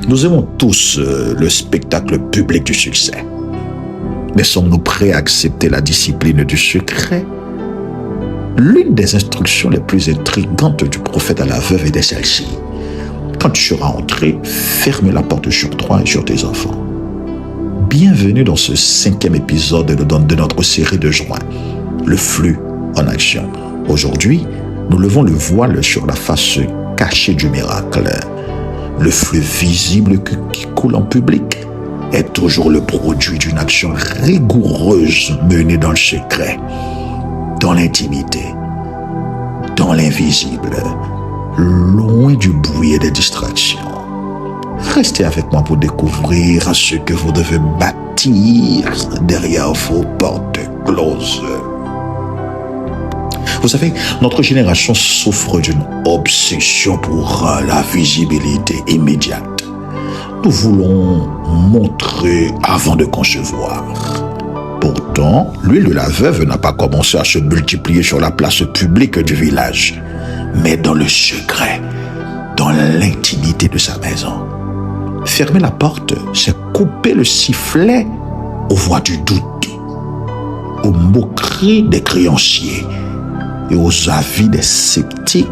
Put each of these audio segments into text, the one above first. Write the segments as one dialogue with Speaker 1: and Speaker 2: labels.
Speaker 1: Nous aimons tous le spectacle public du succès. Mais sommes-nous prêts à accepter la discipline du secret? L'une des instructions les plus intrigantes du prophète à la veuve était celle-ci. Quand tu seras entré, ferme la porte sur toi et sur tes enfants. Bienvenue dans ce 5e épisode de notre série de juin, le flux en action. Aujourd'hui, nous levons le voile sur la face cachée du miracle. Le flux visible qui coule en public est toujours le produit d'une action rigoureuse menée dans le secret, dans l'intimité, dans l'invisible, loin du bruit et des distractions. Restez avec moi pour découvrir ce que vous devez bâtir derrière vos portes closes. Vous savez, notre génération souffre d'une obsession pour la visibilité immédiate. Nous voulons montrer avant de concevoir. Pourtant, l'huile de la veuve n'a pas commencé à se multiplier sur la place publique du village, mais dans le secret, dans l'intimité de sa maison. Fermer la porte, c'est couper le sifflet aux voix du doute, aux moqueries des créanciers et aux avis des sceptiques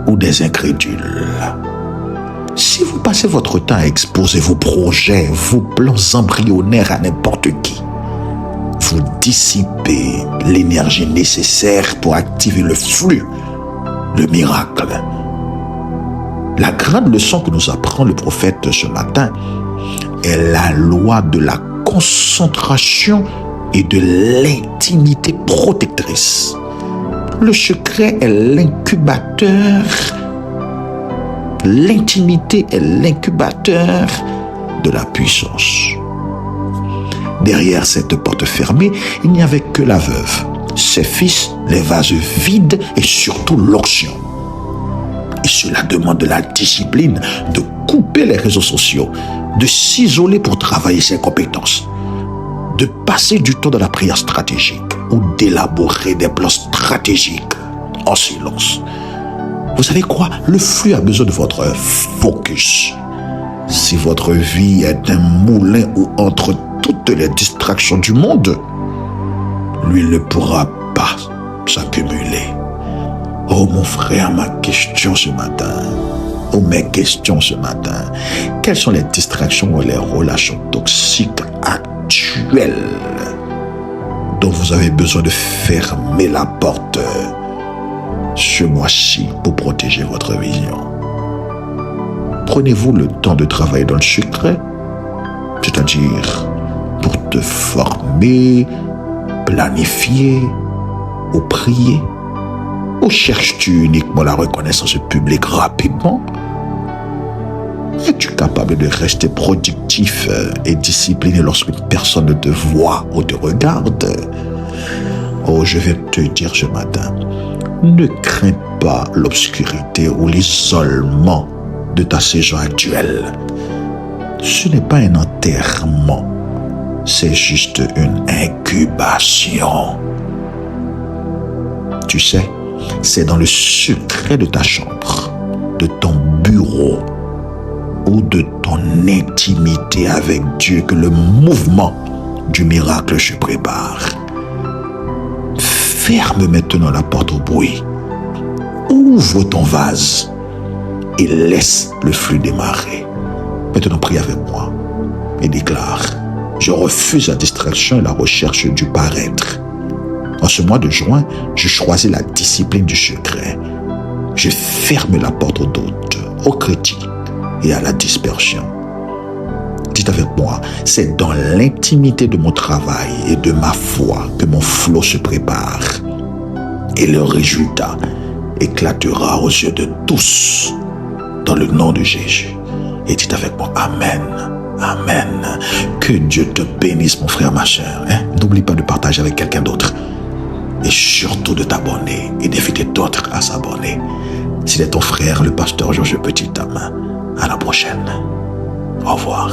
Speaker 1: ou des incrédules. Si vous passez votre temps à exposer vos projets, vos plans embryonnaires à n'importe qui, vous dissipez l'énergie nécessaire pour activer le flux, le miracle. La grande leçon que nous apprend le prophète ce matin est la loi de la concentration et de l'intimité protectrice. Le secret est l'incubateur. L'intimité est l'incubateur de la puissance. Derrière cette porte fermée, il n'y avait que la veuve, ses fils, les vases vides et surtout l'onction. Et cela demande de la discipline, de couper les réseaux sociaux, de s'isoler pour travailler ses compétences, de passer du temps dans la prière stratégique ou d'élaborer des plans stratégiques en silence. Vous savez quoi? Le flux a besoin de votre focus. Si votre vie est un moulin où entre toutes les distractions du monde, l'huile ne pourra pas s'accumuler. Oh mon frère, ma question ce matin, mes questions ce matin, quelles sont les distractions ou les relations toxiques actuelles dont vous avez besoin de fermer la porte ce mois-ci pour protéger votre vision? Prenez-vous le temps de travailler dans le secret, c'est-à-dire pour te former, planifier ou prier? Ou cherches-tu uniquement la reconnaissance publique rapidement? Es-tu capable de rester productif et discipliné lorsqu'une personne ne te voit ou te regarde? Oh, je vais te dire ce matin, ne crains pas l'obscurité ou l'isolement de ta saison actuelle. Ce n'est pas un enterrement, c'est juste une incubation. Tu sais, c'est dans le secret de ta chambre, de ton bureau ou de ton intimité avec Dieu que le mouvement du miracle se prépare. Ferme maintenant la porte au bruit. Ouvre ton vase et laisse le flux démarrer. Maintenant, prie avec moi et déclare: je refuse la distraction et la recherche du paraître. En ce mois de juin, je choisis la discipline du secret. Je ferme la porte au doute, aux critiques et à la dispersion. Dites avec moi, c'est dans l'intimité de mon travail et de ma foi que mon flot se prépare. Et le résultat éclatera aux yeux de tous dans le nom de Jésus. Et dites avec moi, Amen. Amen. Que Dieu te bénisse, mon frère, ma soeur. N'oublie pas de partager avec quelqu'un d'autre. Et surtout de t'abonner et d'inviter d'autres à s'abonner. C'était ton frère, le pasteur Georges Petit-Homme. À la prochaine. Au revoir.